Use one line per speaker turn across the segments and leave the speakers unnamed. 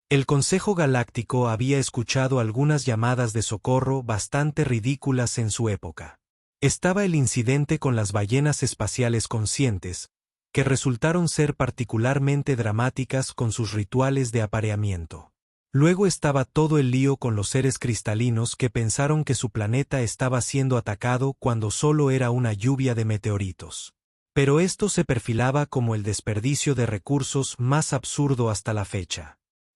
El Consejo Galáctico había escuchado algunas llamadas de socorro bastante ridículas en su época. Estaba el incidente con las ballenas espaciales conscientes, que resultaron ser particularmente dramáticas con sus rituales de apareamiento. Luego estaba todo el lío con los seres cristalinos que pensaron que su planeta estaba siendo atacado cuando solo era una lluvia de meteoritos. Pero esto se perfilaba como el desperdicio de recursos más absurdo hasta la fecha.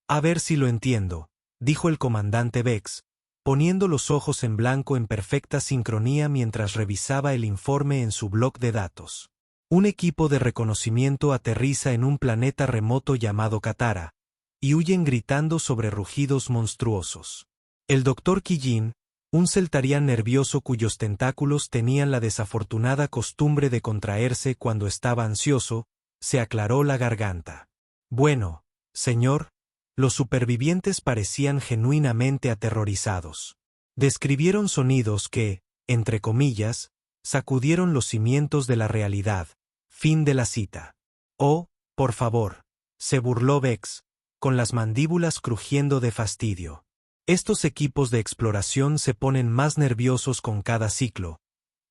A ver si lo entiendo, dijo el comandante Vex, poniendo los ojos en blanco en perfecta sincronía mientras revisaba el informe en su bloc de datos. Un equipo de reconocimiento aterriza en un planeta remoto llamado Katara, y huyen gritando sobre rugidos monstruosos. El Dr. Kijin, un Celtarián nervioso cuyos tentáculos tenían la desafortunada costumbre de contraerse cuando estaba ansioso, se aclaró la garganta. Bueno, señor, los supervivientes parecían genuinamente aterrorizados. Describieron sonidos que, entre comillas, sacudieron los cimientos de la realidad. Fin de la cita. Oh, por favor, se burló Vex, con las mandíbulas crujiendo de fastidio. Estos equipos de exploración se ponen más nerviosos con cada ciclo,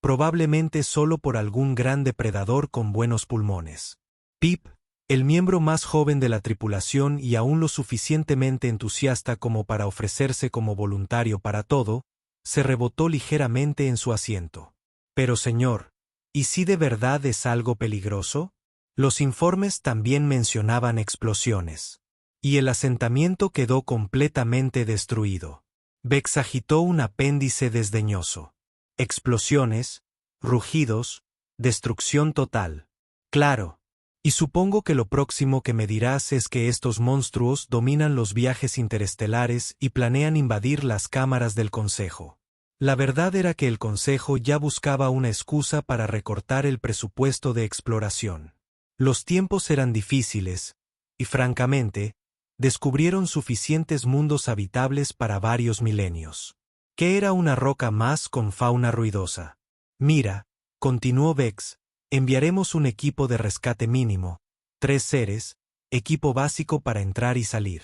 probablemente solo por algún gran depredador con buenos pulmones. Pip, el miembro más joven de la tripulación y aún lo suficientemente entusiasta como para ofrecerse como voluntario para todo, se rebotó ligeramente en su asiento. Pero señor, ¿y si de verdad es algo peligroso? Los informes también mencionaban explosiones. Y el asentamiento quedó completamente destruido. Vex agitó un apéndice desdeñoso. Explosiones, rugidos, destrucción total. Claro. Y supongo que lo próximo que me dirás es que estos monstruos dominan los viajes interestelares y planean invadir las cámaras del Consejo. La verdad era que el Consejo ya buscaba una excusa para recortar el presupuesto de exploración. Los tiempos eran difíciles, y francamente, descubrieron suficientes mundos habitables para varios milenios. ¿Qué era una roca más con fauna ruidosa? Mira, continuó Vex, enviaremos un equipo de rescate mínimo, 3 seres, equipo básico para entrar y salir.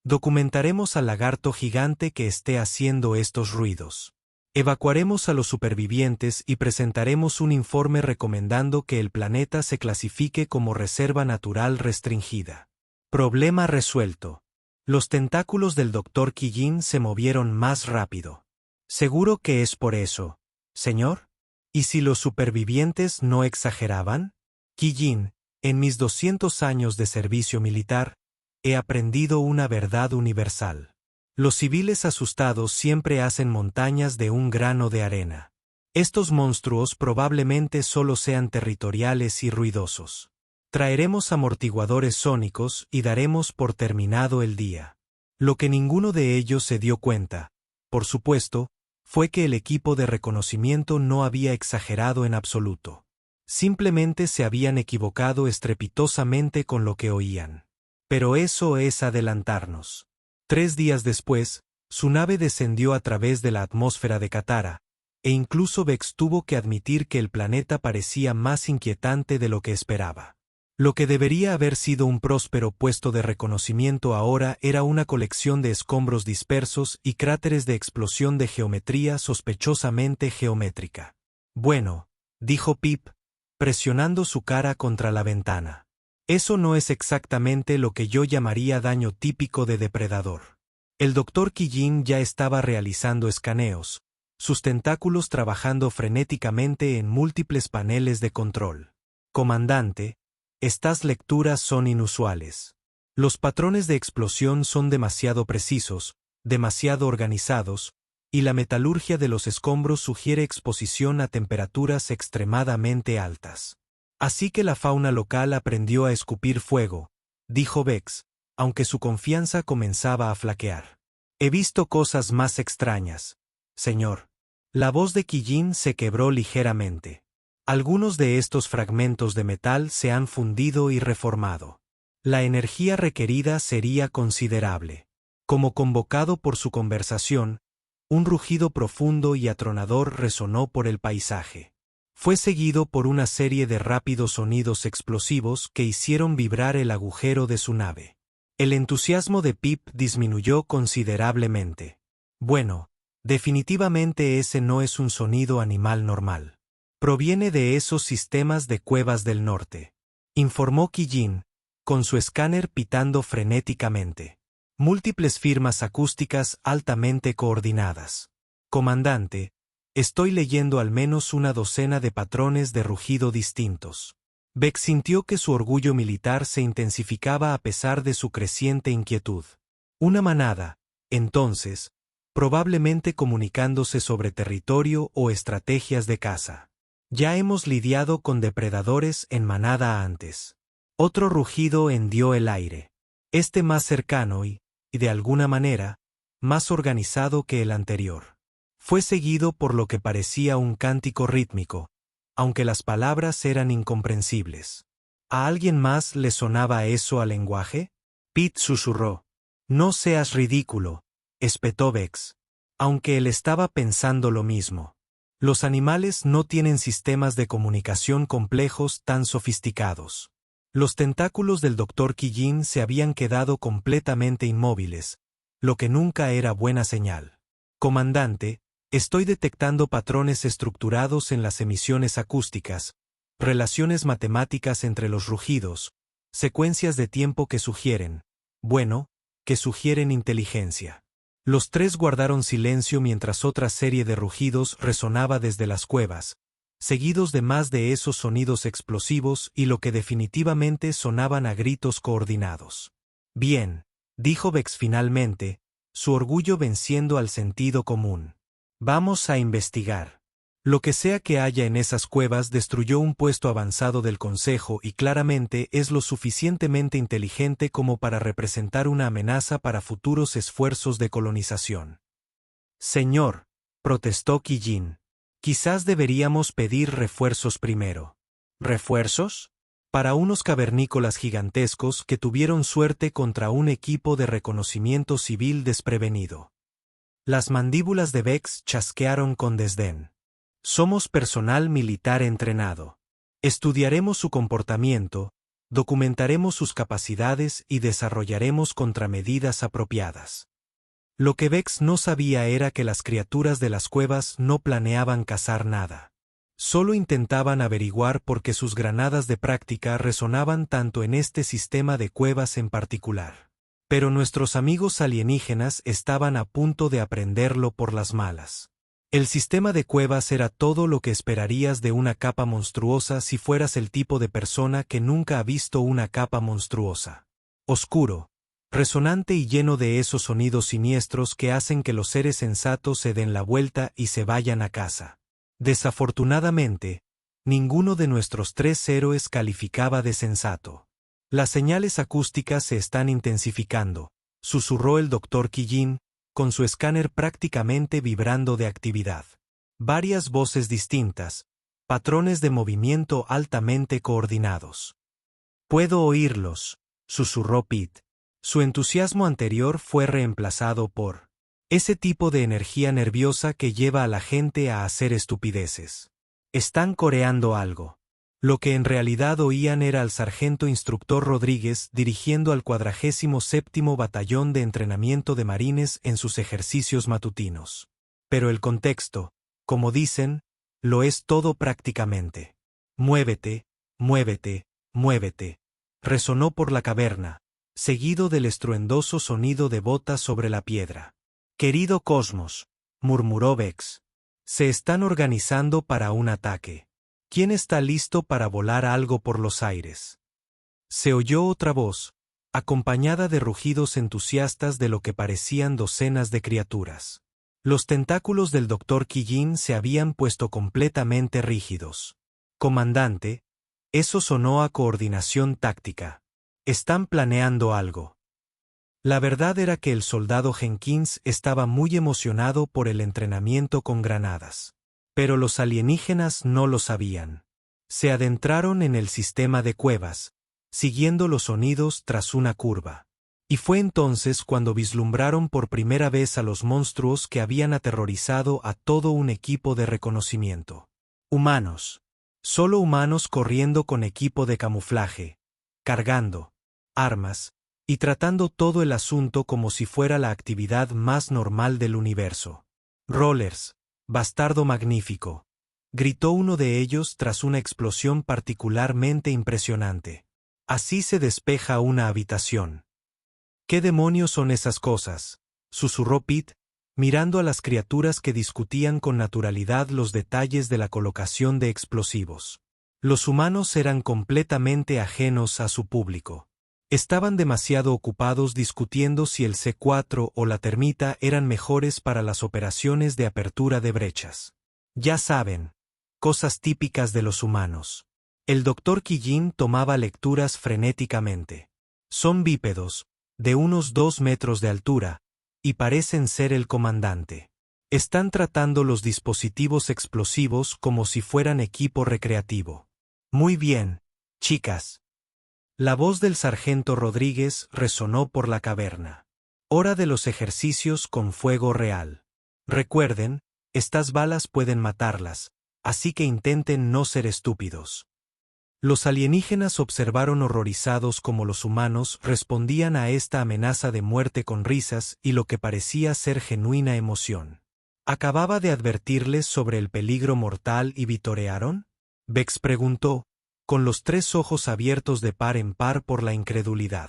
Documentaremos al lagarto gigante que esté haciendo estos ruidos. Evacuaremos a los supervivientes y presentaremos un informe recomendando que el planeta se clasifique como reserva natural restringida. Problema resuelto. Los tentáculos del Dr. Kijin se movieron más rápido. ¿Seguro que es por eso, señor? ¿Y si los supervivientes no exageraban? Kijin, en mis 200 años de servicio militar, he aprendido una verdad universal. Los civiles asustados siempre hacen montañas de un grano de arena. Estos monstruos probablemente solo sean territoriales y ruidosos. Traeremos amortiguadores sónicos y daremos por terminado el día. Lo que ninguno de ellos se dio cuenta, por supuesto, fue que el equipo de reconocimiento no había exagerado en absoluto. Simplemente se habían equivocado estrepitosamente con lo que oían. Pero eso es adelantarnos. 3 días después, su nave descendió a través de la atmósfera de Katara, e incluso Vex tuvo que admitir que el planeta parecía más inquietante de lo que esperaba. Lo que debería haber sido un próspero puesto de reconocimiento ahora era una colección de escombros dispersos y cráteres de explosión de geometría sospechosamente geométrica. Bueno, dijo Pip, presionando su cara contra la ventana. Eso no es exactamente lo que yo llamaría daño típico de depredador. El Dr. Kijin ya estaba realizando escaneos, sus tentáculos trabajando frenéticamente en múltiples paneles de control. Comandante, estas lecturas son inusuales. Los patrones de explosión son demasiado precisos, demasiado organizados, y la metalurgia de los escombros sugiere exposición a temperaturas extremadamente altas. Así que la fauna local aprendió a escupir fuego, dijo Vex, aunque su confianza comenzaba a flaquear. He visto cosas más extrañas, señor. La voz de Kijin se quebró ligeramente. Algunos de estos fragmentos de metal se han fundido y reformado. La energía requerida sería considerable. Como convocado por su conversación, un rugido profundo y atronador resonó por el paisaje. Fue seguido por una serie de rápidos sonidos explosivos que hicieron vibrar el agujero de su nave. El entusiasmo de Pip disminuyó considerablemente. Bueno, definitivamente ese no es un sonido animal normal. Proviene de esos sistemas de cuevas del norte, informó Kijin, con su escáner pitando frenéticamente. Múltiples firmas acústicas altamente coordinadas. Comandante, estoy leyendo al menos una docena de patrones de rugido distintos. Beck sintió que su orgullo militar se intensificaba a pesar de su creciente inquietud. Una manada, entonces, probablemente comunicándose sobre territorio o estrategias de caza. Ya hemos lidiado con depredadores en manada antes. Otro rugido hendió el aire. Este más cercano y, de alguna manera, más organizado que el anterior. Fue seguido por lo que parecía un cántico rítmico, aunque las palabras eran incomprensibles. ¿A alguien más le sonaba eso al lenguaje? Pete susurró. No seas ridículo, espetó Vex, aunque él estaba pensando lo mismo. Los animales no tienen sistemas de comunicación complejos tan sofisticados. Los tentáculos del Dr. Kijin se habían quedado completamente inmóviles, lo que nunca era buena señal. Comandante, estoy detectando patrones estructurados en las emisiones acústicas, relaciones matemáticas entre los rugidos, secuencias de tiempo que sugieren inteligencia. Los tres guardaron silencio mientras otra serie de rugidos resonaba desde las cuevas, seguidos de más de esos sonidos explosivos y lo que definitivamente sonaban a gritos coordinados. Bien, dijo Vex finalmente, su orgullo venciendo al sentido común. Vamos a investigar. Lo que sea que haya en esas cuevas destruyó un puesto avanzado del Consejo y claramente es lo suficientemente inteligente como para representar una amenaza para futuros esfuerzos de colonización. Señor, protestó Kijin, quizás deberíamos pedir refuerzos primero. ¿Refuerzos? Para unos cavernícolas gigantescos que tuvieron suerte contra un equipo de reconocimiento civil desprevenido. Las mandíbulas de Vex chasquearon con desdén. Somos personal militar entrenado. Estudiaremos su comportamiento, documentaremos sus capacidades y desarrollaremos contramedidas apropiadas. Lo que Vex no sabía era que las criaturas de las cuevas no planeaban cazar nada. Solo intentaban averiguar por qué sus granadas de práctica resonaban tanto en este sistema de cuevas en particular. Pero nuestros amigos alienígenas estaban a punto de aprenderlo por las malas. El sistema de cuevas era todo lo que esperarías de una capa monstruosa si fueras el tipo de persona que nunca ha visto una capa monstruosa. Oscuro, resonante y lleno de esos sonidos siniestros que hacen que los seres sensatos se den la vuelta y se vayan a casa. Desafortunadamente, ninguno de nuestros tres héroes calificaba de sensato. Las señales acústicas se están intensificando, susurró el Dr. Kijin, con su escáner prácticamente vibrando de actividad. Varias voces distintas, patrones de movimiento altamente coordinados. Puedo oírlos, susurró Pete. Su entusiasmo anterior fue reemplazado por ese tipo de energía nerviosa que lleva a la gente a hacer estupideces. Están coreando algo. Lo que en realidad oían era al sargento instructor Rodríguez dirigiendo al 47º Batallón de Entrenamiento de Marines en sus ejercicios matutinos. Pero el contexto, como dicen, lo es todo prácticamente. Muévete, muévete, muévete. Resonó por la caverna, seguido del estruendoso sonido de botas sobre la piedra. Querido Cosmos, murmuró Vex. Se están organizando para un ataque. ¿Quién está listo para volar algo por los aires? Se oyó otra voz, acompañada de rugidos entusiastas de lo que parecían docenas de criaturas. Los tentáculos del Dr. Kijin se habían puesto completamente rígidos. Comandante, eso sonó a coordinación táctica. Están planeando algo. La verdad era que el soldado Jenkins estaba muy emocionado por el entrenamiento con granadas. Pero los alienígenas no lo sabían. Se adentraron en el sistema de cuevas, siguiendo los sonidos tras una curva. Y fue entonces cuando vislumbraron por primera vez a los monstruos que habían aterrorizado a todo un equipo de reconocimiento. Humanos. Solo humanos corriendo con equipo de camuflaje, cargando armas, y tratando todo el asunto como si fuera la actividad más normal del universo. Rollers, bastardo magnífico, gritó uno de ellos tras una explosión particularmente impresionante. Así se despeja una habitación. ¿Qué demonios son esas cosas?, susurró Pete, mirando a las criaturas que discutían con naturalidad los detalles de la colocación de explosivos. Los humanos eran completamente ajenos a su público. Estaban demasiado ocupados discutiendo si el C4 o la termita eran mejores para las operaciones de apertura de brechas. Ya saben, cosas típicas de los humanos. El Dr. Quillín tomaba lecturas frenéticamente. Son bípedos, de unos 2 metros de altura, y parecen ser el comandante. Están tratando los dispositivos explosivos como si fueran equipo recreativo. Muy bien, chicas. La voz del sargento Rodríguez resonó por la caverna. Hora de los ejercicios con fuego real. Recuerden, estas balas pueden matarlas, así que intenten no ser estúpidos. Los alienígenas observaron horrorizados cómo los humanos respondían a esta amenaza de muerte con risas y lo que parecía ser genuina emoción. ¿Acababa de advertirles sobre el peligro mortal y vitorearon?, Bex preguntó, con los 3 ojos abiertos de par en par por la incredulidad.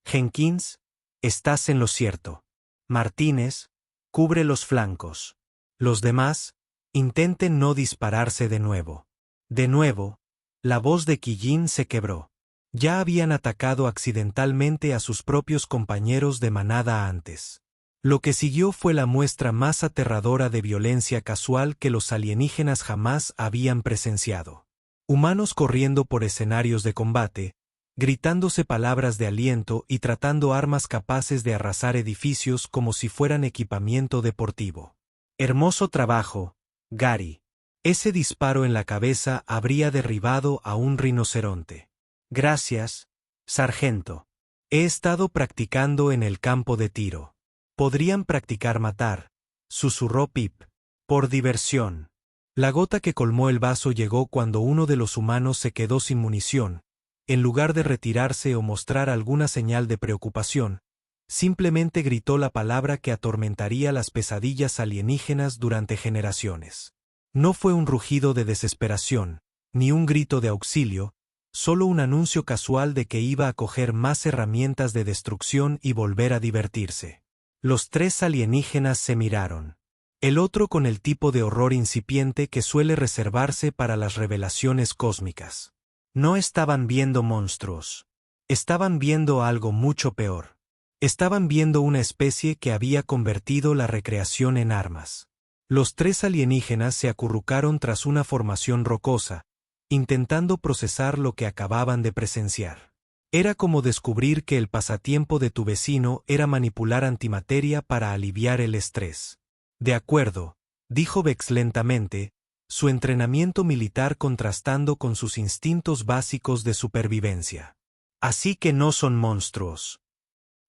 Jenkins, estás en lo cierto. Martínez, cubre los flancos. Los demás, intenten no dispararse de nuevo. De nuevo, la voz de Quillín se quebró. Ya habían atacado accidentalmente a sus propios compañeros de manada antes. Lo que siguió fue la muestra más aterradora de violencia casual que los alienígenas jamás habían presenciado. Humanos corriendo por escenarios de combate, gritándose palabras de aliento y tratando armas capaces de arrasar edificios como si fueran equipamiento deportivo. Hermoso trabajo, Gary. Ese disparo en la cabeza habría derribado a un rinoceronte. Gracias, sargento. He estado practicando en el campo de tiro. Podrían practicar matar, susurró Pip. Por diversión. La gota que colmó el vaso llegó cuando uno de los humanos se quedó sin munición. En lugar de retirarse o mostrar alguna señal de preocupación, simplemente gritó la palabra que atormentaría las pesadillas alienígenas durante generaciones. No fue un rugido de desesperación, ni un grito de auxilio, solo un anuncio casual de que iba a coger más herramientas de destrucción y volver a divertirse. Los 3 alienígenas se miraron. El otro con el tipo de horror incipiente que suele reservarse para las revelaciones cósmicas. No estaban viendo monstruos. Estaban viendo algo mucho peor. Estaban viendo una especie que había convertido la recreación en armas. Los 3 alienígenas se acurrucaron tras una formación rocosa, intentando procesar lo que acababan de presenciar. Era como descubrir que el pasatiempo de tu vecino era manipular antimateria para aliviar el estrés. De acuerdo, dijo Bex lentamente, su entrenamiento militar contrastando con sus instintos básicos de supervivencia. Así que no son monstruos.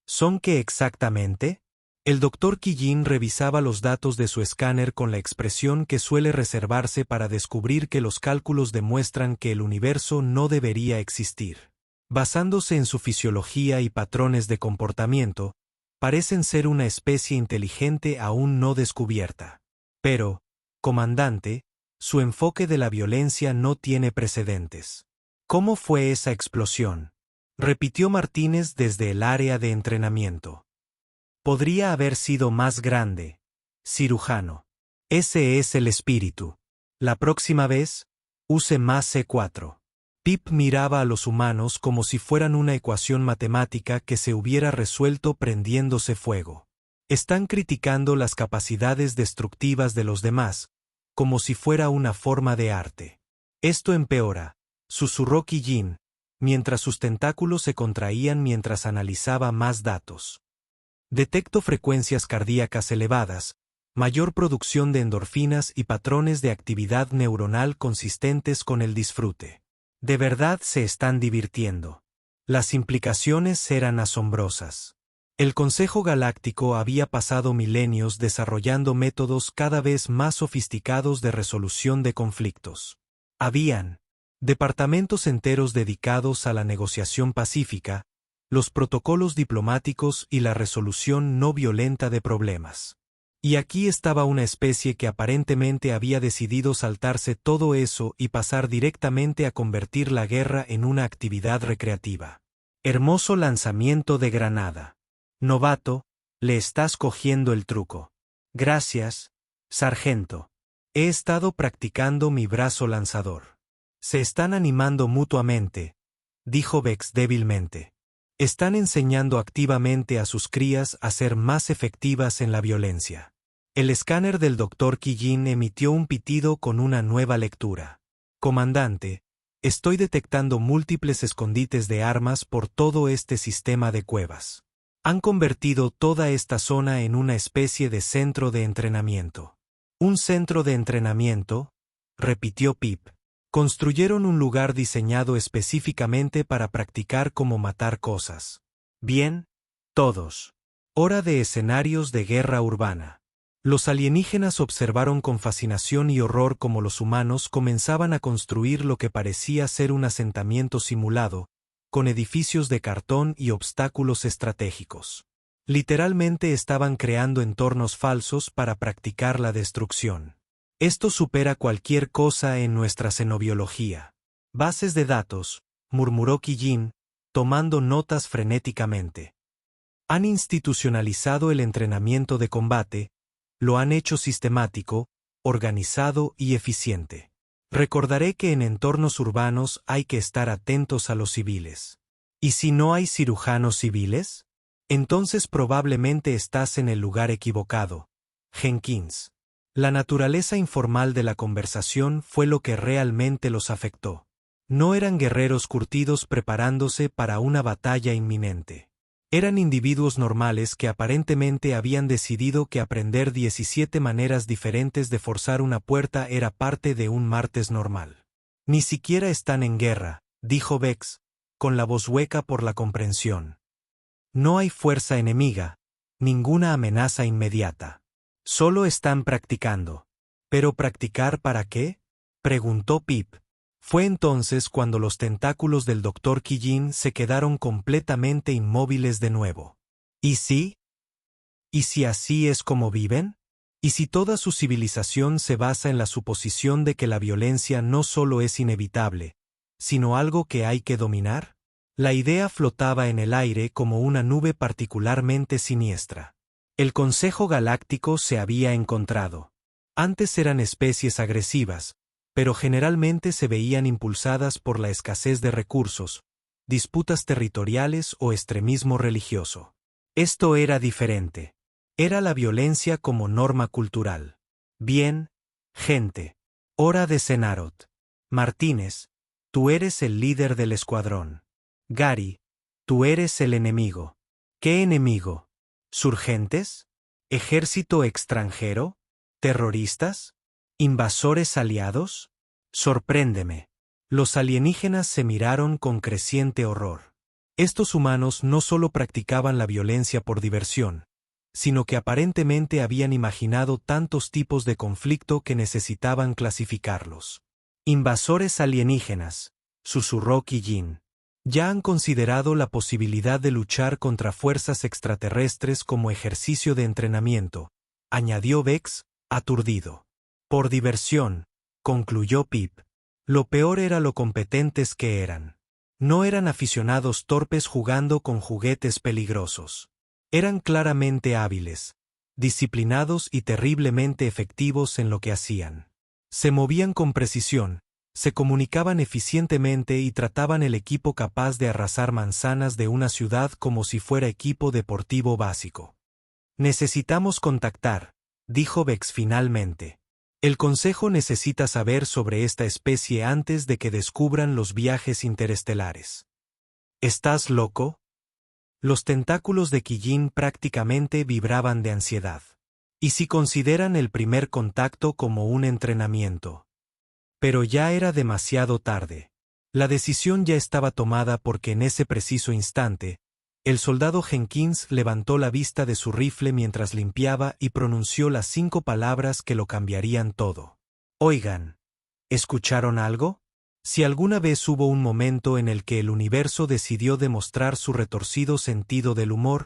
¿Son qué exactamente? El Dr. Quillín revisaba los datos de su escáner con la expresión que suele reservarse para descubrir que los cálculos demuestran que el universo no debería existir. Basándose en su fisiología y patrones de comportamiento, parecen ser una especie inteligente aún no descubierta. Pero, comandante, su enfoque de la violencia no tiene precedentes. ¿Cómo fue esa explosión?, repitió Martínez desde el área de entrenamiento. Podría haber sido más grande, cirujano. Ese es el espíritu. La próxima vez, use más C4. Pip miraba a los humanos como si fueran una ecuación matemática que se hubiera resuelto prendiéndose fuego. Están criticando las capacidades destructivas de los demás, como si fuera una forma de arte. Esto empeora, susurró Quillín, mientras sus tentáculos se contraían mientras analizaba más datos. Detecto frecuencias cardíacas elevadas, mayor producción de endorfinas y patrones de actividad neuronal consistentes con el disfrute. De verdad se están divirtiendo. Las implicaciones eran asombrosas. El Consejo Galáctico había pasado milenios desarrollando métodos cada vez más sofisticados de resolución de conflictos. Habían departamentos enteros dedicados a la negociación pacífica, los protocolos diplomáticos y la resolución no violenta de problemas. Y aquí estaba una especie que aparentemente había decidido saltarse todo eso y pasar directamente a convertir la guerra en una actividad recreativa. Hermoso lanzamiento de granada. Novato, le estás cogiendo el truco. Gracias, sargento. He estado practicando mi brazo lanzador. Se están animando mutuamente, dijo Vex débilmente. Están enseñando activamente a sus crías a ser más efectivas en la violencia. El escáner del Dr. Kijin emitió un pitido con una nueva lectura. Comandante, estoy detectando múltiples escondites de armas por todo este sistema de cuevas. Han convertido toda esta zona en una especie de centro de entrenamiento. ¿Un centro de entrenamiento?, repitió Pip. Construyeron un lugar diseñado específicamente para practicar cómo matar cosas. Bien, todos. Hora de escenarios de guerra urbana. Los alienígenas observaron con fascinación y horror cómo los humanos comenzaban a construir lo que parecía ser un asentamiento simulado, con edificios de cartón y obstáculos estratégicos. Literalmente estaban creando entornos falsos para practicar la destrucción. Esto supera cualquier cosa en nuestra xenobiología. Bases de datos, murmuró Kijin, tomando notas frenéticamente. Han institucionalizado el entrenamiento de combate, lo han hecho sistemático, organizado y eficiente. Recordaré que en entornos urbanos hay que estar atentos a los civiles. ¿Y si no hay cirujanos civiles? Entonces probablemente estás en el lugar equivocado, Jenkins. La naturaleza informal de la conversación fue lo que realmente los afectó. No eran guerreros curtidos preparándose para una batalla inminente. Eran individuos normales que aparentemente habían decidido que aprender 17 maneras diferentes de forzar una puerta era parte de un martes normal. Ni siquiera están en guerra, dijo Vex, con la voz hueca por la comprensión. No hay fuerza enemiga, ninguna amenaza inmediata. Solo están practicando. ¿Pero practicar para qué?, preguntó Pip. Fue entonces cuando los tentáculos del Dr. Kijin se quedaron completamente inmóviles de nuevo. ¿Y si? ¿Y si así es como viven? ¿Y si toda su civilización se basa en la suposición de que la violencia no solo es inevitable, sino algo que hay que dominar? La idea flotaba en el aire como una nube particularmente siniestra. El Consejo Galáctico se había encontrado. Antes eran especies agresivas, pero generalmente se veían impulsadas por la escasez de recursos, disputas territoriales o extremismo religioso. Esto era diferente. Era la violencia como norma cultural. Bien, gente. Hora de Cenarot. Martínez, tú eres el líder del escuadrón. Gary, tú eres el enemigo. ¿Qué enemigo? ¿Surgentes? ¿Ejército extranjero? ¿Terroristas? ¿Invasores aliados? Sorpréndeme. Los alienígenas se miraron con creciente horror. Estos humanos no solo practicaban la violencia por diversión, sino que aparentemente habían imaginado tantos tipos de conflicto que necesitaban clasificarlos. Invasores alienígenas, susurró Kijin. Ya han considerado la posibilidad de luchar contra fuerzas extraterrestres como ejercicio de entrenamiento, añadió Vex, aturdido. Por diversión, concluyó Pip. Lo peor era lo competentes que eran. No eran aficionados torpes jugando con juguetes peligrosos. Eran claramente hábiles, disciplinados y terriblemente efectivos en lo que hacían. Se movían con precisión, se comunicaban eficientemente y trataban el equipo capaz de arrasar manzanas de una ciudad como si fuera equipo deportivo básico. Necesitamos contactar, dijo Vex finalmente. El Consejo necesita saber sobre esta especie antes de que descubran los viajes interestelares. ¿Estás loco? Los tentáculos de Kijin prácticamente vibraban de ansiedad. ¿Y si consideran el primer contacto como un entrenamiento? Pero ya era demasiado tarde. La decisión ya estaba tomada porque en ese preciso instante, el soldado Jenkins levantó la vista de su rifle mientras limpiaba y pronunció las 5 palabras que lo cambiarían todo. Oigan, ¿escucharon algo? Si alguna vez hubo un momento en el que el universo decidió demostrar su retorcido sentido del humor,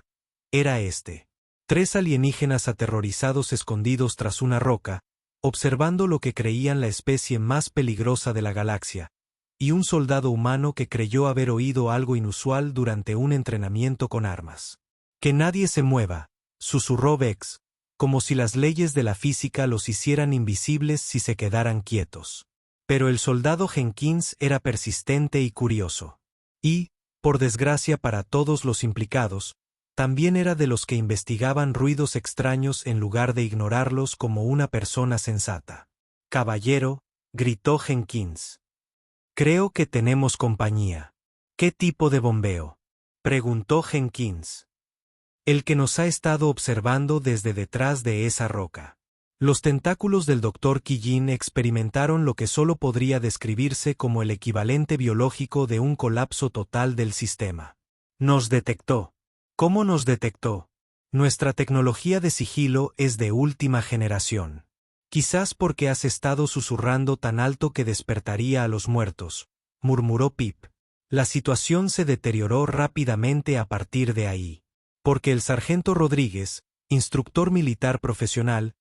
era este. 3 alienígenas aterrorizados escondidos tras una roca, observando lo que creían la especie más peligrosa de la galaxia, y un soldado humano que creyó haber oído algo inusual durante un entrenamiento con armas. Que nadie se mueva, susurró Vex, como si las leyes de la física los hicieran invisibles si se quedaran quietos. Pero el soldado Jenkins era persistente y curioso. Y, por desgracia para todos los implicados, también era de los que investigaban ruidos extraños en lugar de ignorarlos como una persona sensata. Caballero, gritó Jenkins. Creo que tenemos compañía. ¿Qué tipo de bombeo? Preguntó Jenkins. El que nos ha estado observando desde detrás de esa roca. Los tentáculos del Dr. Quillin experimentaron lo que solo podría describirse como el equivalente biológico de un colapso total del sistema. Nos detectó. ¿Cómo nos detectó? Nuestra tecnología de sigilo es de última generación. Quizás porque has estado susurrando tan alto que despertaría a los muertos, murmuró Pip. La situación se deterioró rápidamente a partir de ahí. Porque el sargento Rodríguez, instructor militar profesional,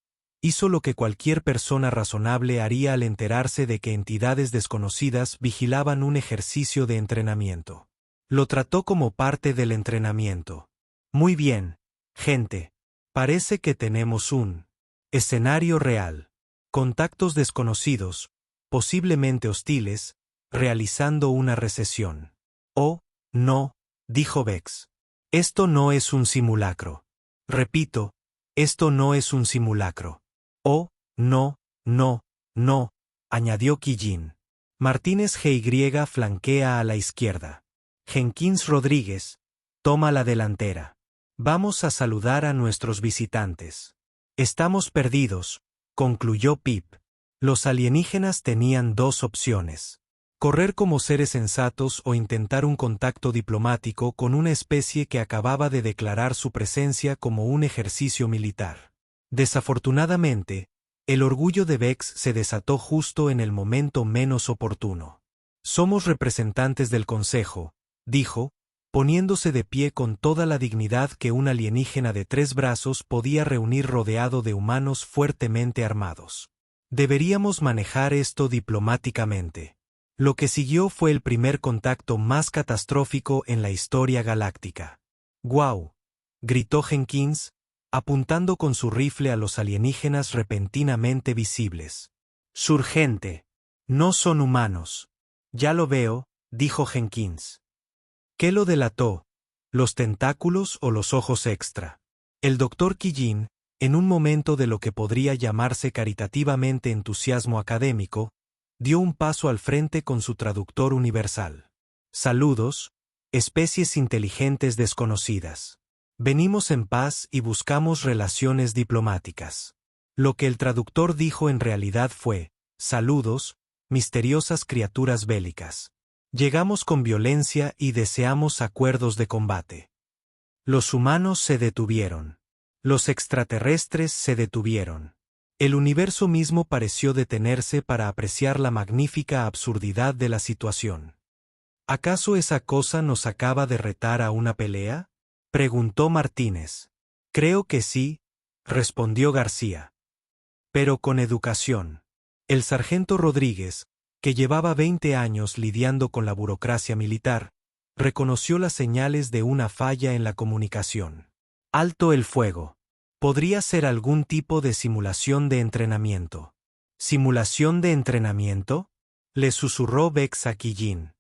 hizo lo que cualquier persona razonable haría al enterarse de que entidades desconocidas vigilaban un ejercicio de entrenamiento. Lo trató como parte del entrenamiento. Muy bien, gente. Parece que tenemos un escenario real. Contactos desconocidos, posiblemente hostiles, realizando una recesión. Oh, no, dijo Vex. Esto no es un simulacro. Repito, esto no es un simulacro. Oh, no, no, no, añadió Quillin. Martínez GY flanquea a la izquierda. Jenkins Rodríguez, toma la delantera. Vamos a saludar a nuestros visitantes. Estamos perdidos, concluyó Pip. Los alienígenas tenían 2 opciones. Correr como seres sensatos o intentar un contacto diplomático con una especie que acababa de declarar su presencia como un ejercicio militar. Desafortunadamente, el orgullo de Vex se desató justo en el momento menos oportuno. Somos representantes del Consejo, dijo, poniéndose de pie con toda la dignidad que un alienígena de 3 brazos podía reunir rodeado de humanos fuertemente armados. Deberíamos manejar esto diplomáticamente. Lo que siguió fue el primer contacto más catastrófico en la historia galáctica. ¡Guau! Gritó Jenkins, apuntando con su rifle a los alienígenas repentinamente visibles. Surgente. No son humanos. Ya lo veo, dijo Jenkins. ¿Qué lo delató? ¿Los tentáculos o los ojos extra? El Dr. Quillin, en un momento de lo que podría llamarse caritativamente entusiasmo académico, dio un paso al frente con su traductor universal. Saludos, especies inteligentes desconocidas. Venimos en paz y buscamos relaciones diplomáticas. Lo que el traductor dijo en realidad fue, saludos, misteriosas criaturas bélicas. Llegamos con violencia y deseamos acuerdos de combate. Los humanos se detuvieron. Los extraterrestres se detuvieron. El universo mismo pareció detenerse para apreciar la magnífica absurdidad de la situación. ¿Acaso esa cosa nos acaba de retar a una pelea? Preguntó Martínez. Creo que sí, respondió García. Pero con educación. El sargento Rodríguez, que llevaba 20 años lidiando con la burocracia militar, reconoció las señales de una falla en la comunicación. Alto el fuego. Podría ser algún tipo de simulación de entrenamiento. ¿Simulación de entrenamiento? Le susurró Vex a Quillin.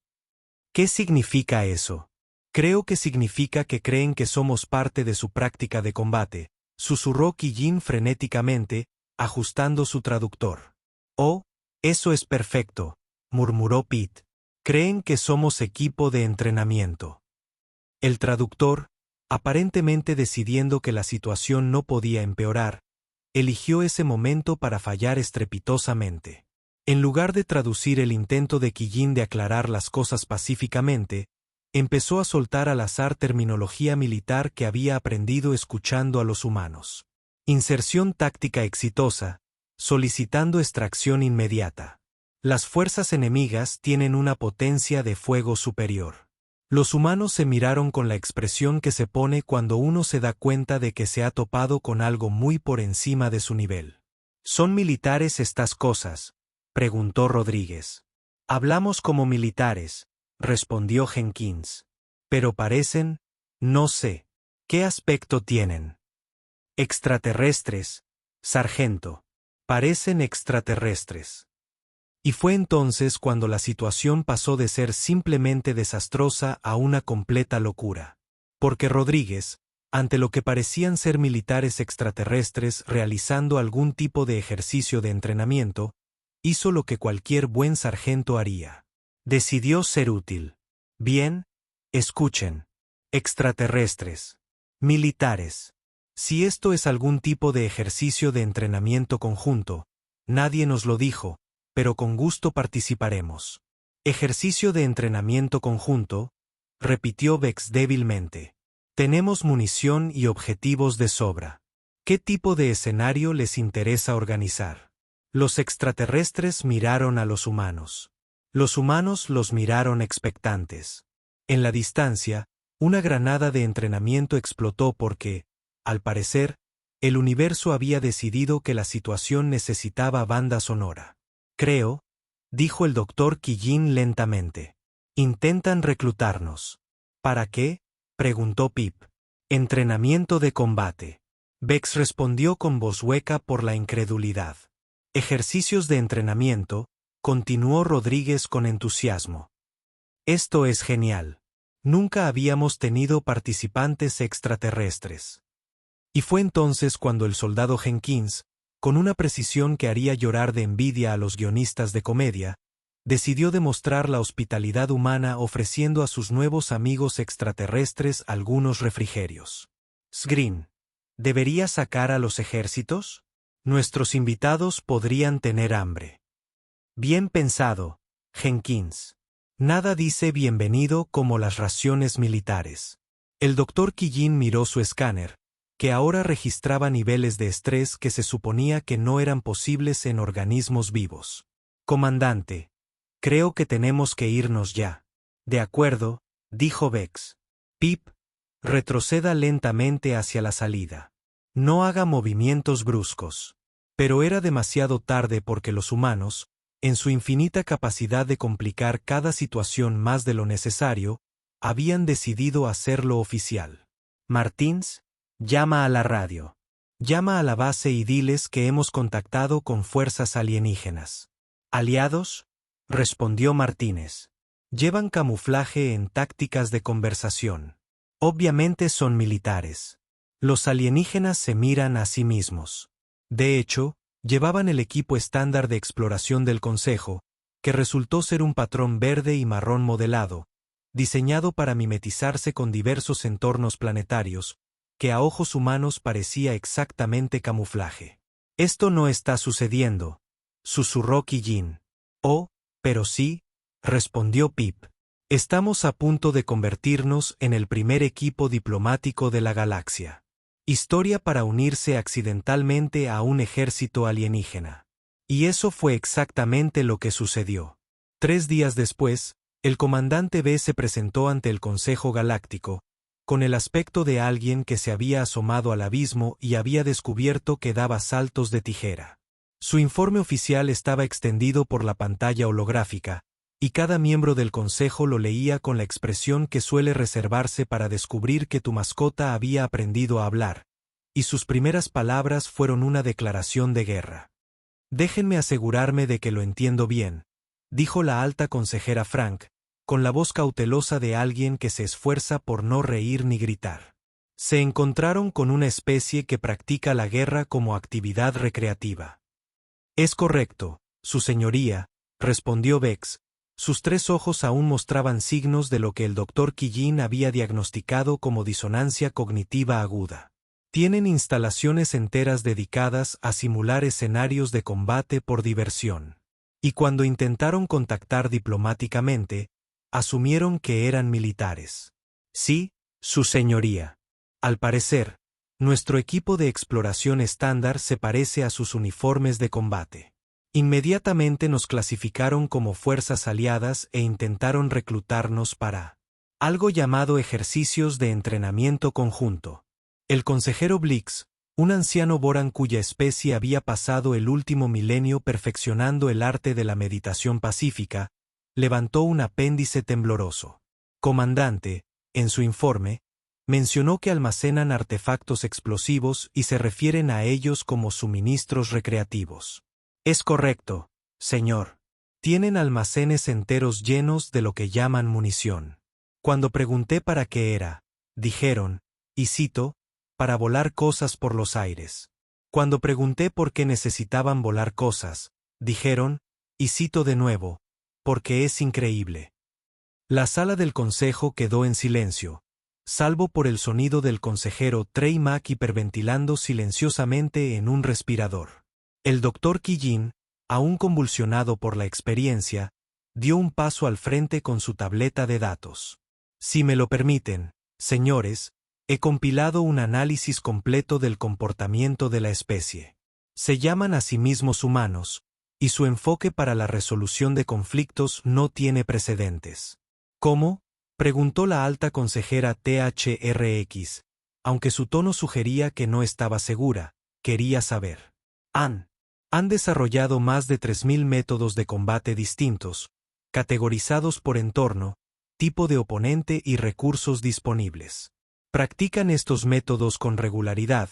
¿Qué significa eso? Creo que significa que creen que somos parte de su práctica de combate, susurró Quillin frenéticamente, ajustando su traductor. Oh, eso es perfecto, murmuró Pete. Creen que somos equipo de entrenamiento. El traductor, aparentemente decidiendo que la situación no podía empeorar, eligió ese momento para fallar estrepitosamente. En lugar de traducir el intento de Quillin de aclarar las cosas pacíficamente, empezó a soltar al azar terminología militar que había aprendido escuchando a los humanos. Inserción táctica exitosa, solicitando extracción inmediata. Las fuerzas enemigas tienen una potencia de fuego superior. Los humanos se miraron con la expresión que se pone cuando uno se da cuenta de que se ha topado con algo muy por encima de su nivel. ¿Son militares estas cosas?, preguntó Rodríguez. Hablamos como militares, respondió Jenkins. Pero parecen, no sé, ¿qué aspecto tienen? Extraterrestres, sargento. Parecen extraterrestres. Y fue entonces cuando la situación pasó de ser simplemente desastrosa a una completa locura. Porque Rodríguez, ante lo que parecían ser militares extraterrestres realizando algún tipo de ejercicio de entrenamiento, hizo lo que cualquier buen sargento haría. Decidió ser útil. Bien, escuchen. Extraterrestres. Militares. Si esto es algún tipo de ejercicio de entrenamiento conjunto, nadie nos lo dijo, pero con gusto participaremos. Ejercicio de entrenamiento conjunto, repitió Vex débilmente. Tenemos munición y objetivos de sobra. ¿Qué tipo de escenario les interesa organizar? Los extraterrestres miraron a los humanos. Los humanos los miraron expectantes. En la distancia, una granada de entrenamiento explotó porque, al parecer, el universo había decidido que la situación necesitaba banda sonora. Creo, dijo el doctor Quillín lentamente. Intentan reclutarnos. ¿Para qué?, preguntó Pip. Entrenamiento de combate. Vex respondió con voz hueca por la incredulidad. Ejercicios de entrenamiento, continuó Rodríguez con entusiasmo. Esto es genial. Nunca habíamos tenido participantes extraterrestres. Y fue entonces cuando el soldado Jenkins, con una precisión que haría llorar de envidia a los guionistas de comedia, decidió demostrar la hospitalidad humana ofreciendo a sus nuevos amigos extraterrestres algunos refrigerios. Sgreen, ¿debería sacar a los ejércitos? Nuestros invitados podrían tener hambre. Bien pensado, Jenkins. Nada dice bienvenido como las raciones militares. El doctor Quillín miró su escáner, que ahora registraba niveles de estrés que se suponía que no eran posibles en organismos vivos. Comandante, creo que tenemos que irnos ya. De acuerdo, dijo Vex. Pip, retroceda lentamente hacia la salida. No haga movimientos bruscos. Pero era demasiado tarde porque los humanos, en su infinita capacidad de complicar cada situación más de lo necesario, habían decidido hacerlo oficial. Martins, llama a la radio. Llama a la base y diles que hemos contactado con fuerzas alienígenas. ¿Aliados?, respondió Martínez. Llevan camuflaje en tácticas de conversación. Obviamente son militares. Los alienígenas se miran a sí mismos. De hecho, llevaban el equipo estándar de exploración del Consejo, que resultó ser un patrón verde y marrón modelado, diseñado para mimetizarse con diversos entornos planetarios, que a ojos humanos parecía exactamente camuflaje. Esto no está sucediendo, susurró Quillín. Oh, pero sí, respondió Pip. Estamos a punto de convertirnos en el primer equipo diplomático de la galaxia. Historia para unirse accidentalmente a un ejército alienígena. Y eso fue exactamente lo que sucedió. 3 días después, el comandante B se presentó ante el Consejo Galáctico, con el aspecto de alguien que se había asomado al abismo y había descubierto que daba saltos de tijera. Su informe oficial estaba extendido por la pantalla holográfica, y cada miembro del consejo lo leía con la expresión que suele reservarse para descubrir que tu mascota había aprendido a hablar, y sus primeras palabras fueron una declaración de guerra. Déjenme asegurarme de que lo entiendo bien, dijo la alta consejera Frank, con la voz cautelosa de alguien que se esfuerza por no reír ni gritar. Se encontraron con una especie que practica la guerra como actividad recreativa. Es correcto, su señoría, respondió Vex. Sus 3 ojos aún mostraban signos de lo que el doctor Quillín había diagnosticado como disonancia cognitiva aguda. Tienen instalaciones enteras dedicadas a simular escenarios de combate por diversión. Y cuando intentaron contactar diplomáticamente, asumieron que eran militares. Sí, su señoría. Al parecer, nuestro equipo de exploración estándar se parece a sus uniformes de combate. Inmediatamente nos clasificaron como fuerzas aliadas e intentaron reclutarnos para algo llamado ejercicios de entrenamiento conjunto. El consejero Blix, un anciano Boran cuya especie había pasado el último milenio perfeccionando el arte de la meditación pacífica, levantó un apéndice tembloroso. Comandante, en su informe, mencionó que almacenan artefactos explosivos y se refieren a ellos como suministros recreativos. Es correcto, señor. Tienen almacenes enteros llenos de lo que llaman munición. Cuando pregunté para qué era, dijeron, y cito, para volar cosas por los aires. Cuando pregunté por qué necesitaban volar cosas, dijeron, y cito de nuevo, porque es increíble. La sala del consejo quedó en silencio, salvo por el sonido del consejero Trey Mack hiperventilando silenciosamente en un respirador. El doctor Quillín, aún convulsionado por la experiencia, dio un paso al frente con su tableta de datos. Si me lo permiten, señores, he compilado un análisis completo del comportamiento de la especie. Se llaman a sí mismos humanos, y su enfoque para la resolución de conflictos no tiene precedentes. ¿Cómo?, preguntó la alta consejera THRX, aunque su tono sugería que no estaba segura, quería saber. Han desarrollado más de 3.000 métodos de combate distintos, categorizados por entorno, tipo de oponente y recursos disponibles. Practican estos métodos con regularidad,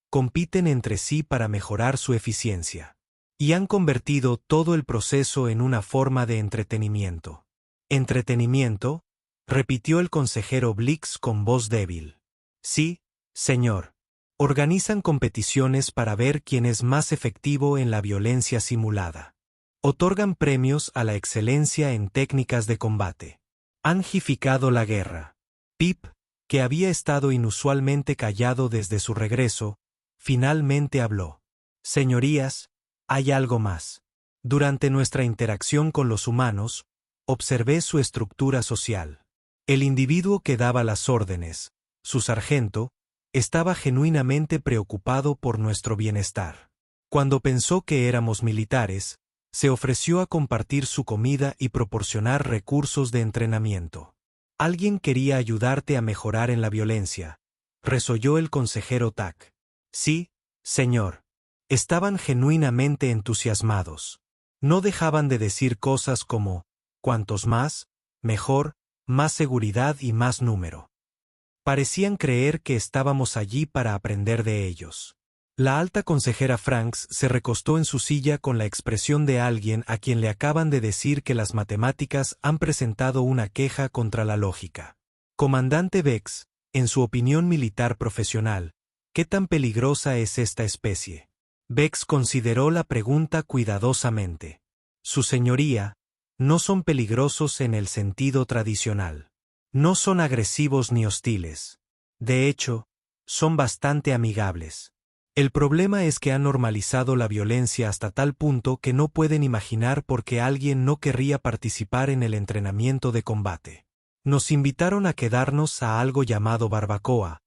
compiten entre sí para mejorar su eficiencia. Y han convertido todo el proceso en una forma de entretenimiento. ¿Entretenimiento?, repitió el consejero Blix con voz débil. Sí, señor. Organizan competiciones para ver quién es más efectivo en la violencia simulada. Otorgan premios a la excelencia en técnicas de combate. Han jificado la guerra. Pip, que había estado inusualmente callado desde su regreso, finalmente habló. Señorías, hay algo más. Durante nuestra interacción con los humanos, observé su estructura social. El individuo que daba las órdenes, su sargento, estaba genuinamente preocupado por nuestro bienestar. Cuando pensó que éramos militares, se ofreció a compartir su comida y proporcionar recursos de entrenamiento. Alguien quería ayudarte a mejorar en la violencia, resolló el consejero Tack. Sí, señor. Estaban genuinamente entusiasmados. No dejaban de decir cosas como, cuantos más, mejor, más seguridad y más número. Parecían creer que estábamos allí para aprender de ellos. La alta consejera Franks se recostó en su silla con la expresión de alguien a quien le acaban de decir que las matemáticas han presentado una queja contra la lógica. Comandante Vex, en su opinión militar profesional, ¿qué tan peligrosa es esta especie? Vex consideró la pregunta cuidadosamente. Su señoría, no son peligrosos en el sentido tradicional. No son agresivos ni hostiles. De hecho, son bastante amigables. El problema es que han normalizado la violencia hasta tal punto que no pueden imaginar por qué alguien no querría participar en el entrenamiento de combate. Nos invitaron a quedarnos a algo llamado barbacoa,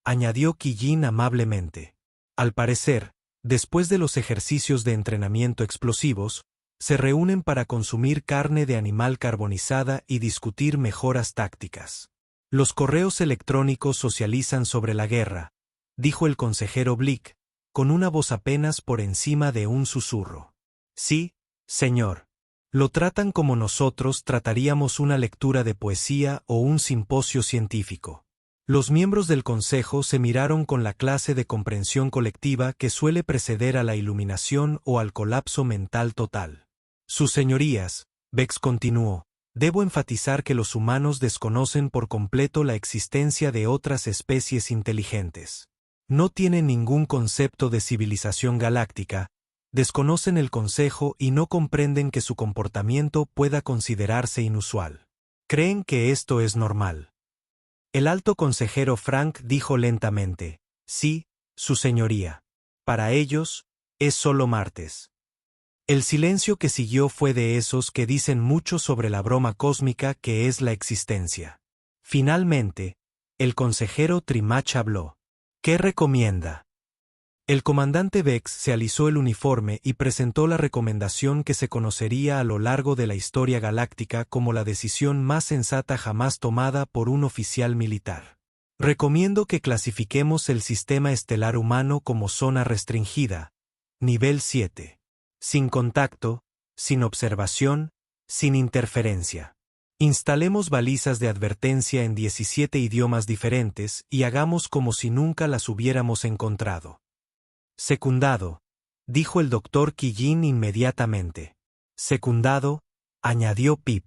añadió Quillín amablemente. Al parecer, después de los ejercicios de entrenamiento explosivos, se reúnen para consumir carne de animal carbonizada y discutir mejoras tácticas. Los correos electrónicos socializan sobre la guerra, dijo el consejero Blick, con una voz apenas por encima de un susurro. Sí, señor. Lo tratan como nosotros trataríamos una lectura de poesía o un simposio científico. Los miembros del consejo se miraron con la clase de comprensión colectiva que suele preceder a la iluminación o al colapso mental total. Sus señorías, Vex continuó, debo enfatizar que los humanos desconocen por completo la existencia de otras especies inteligentes. No tienen ningún concepto de civilización galáctica, desconocen el consejo y no comprenden que su comportamiento pueda considerarse inusual. Creen que esto es normal. El alto consejero Frank dijo lentamente, sí, su señoría. Para ellos, es solo martes. El silencio que siguió fue de esos que dicen mucho sobre la broma cósmica que es la existencia. Finalmente, el consejero Trimach habló. ¿Qué recomienda? El comandante Vex se alisó el uniforme y presentó la recomendación que se conocería a lo largo de la historia galáctica como la decisión más sensata jamás tomada por un oficial militar. Recomiendo que clasifiquemos el sistema estelar humano como zona restringida, nivel 7. Sin contacto, sin observación, sin interferencia. Instalemos balizas de advertencia en 17 idiomas diferentes y hagamos como si nunca las hubiéramos encontrado. Secundado, dijo el doctor Quillín inmediatamente. Secundado, añadió Pip.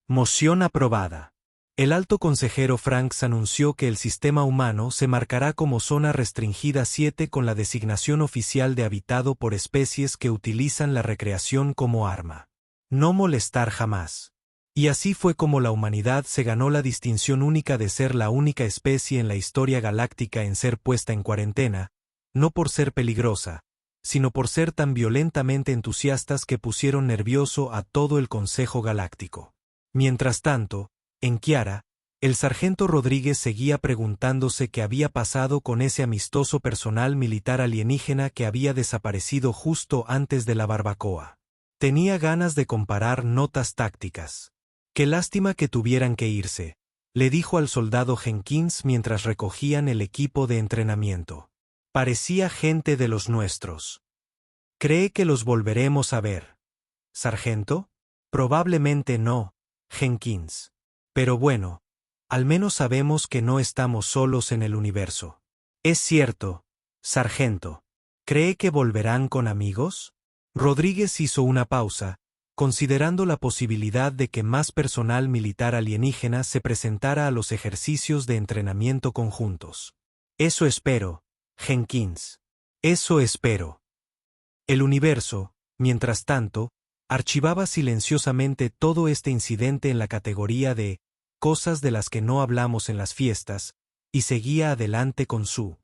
Moción aprobada. El alto consejero Franks anunció que el sistema humano se marcará como zona restringida 7 con la designación oficial de habitado por especies que utilizan la recreación como arma. No molestar jamás. Y así fue como la humanidad se ganó la distinción única de ser la única especie en la historia galáctica en ser puesta en cuarentena, no por ser peligrosa, sino por ser tan violentamente entusiastas que pusieron nervioso a todo el Consejo Galáctico. Mientras tanto, en Kiara, el sargento Rodríguez seguía preguntándose qué había pasado con ese amistoso personal militar alienígena que había desaparecido justo antes de la barbacoa. Tenía ganas de comparar notas tácticas. Qué lástima que tuvieran que irse, le dijo al soldado Jenkins mientras recogían el equipo de entrenamiento. Parecía gente de los nuestros. ¿Cree que los volveremos a ver, sargento? Probablemente no, Jenkins. Pero bueno, al menos sabemos que no estamos solos en el universo. Es cierto, sargento. ¿Cree que volverán con amigos? Rodríguez hizo una pausa, considerando la posibilidad de que más personal militar alienígena se presentara a los ejercicios de entrenamiento conjuntos. Eso espero, Jenkins. Eso espero. El universo, mientras tanto, archivaba silenciosamente todo este incidente en la categoría de cosas de las que no hablamos en las fiestas, y seguía adelante con su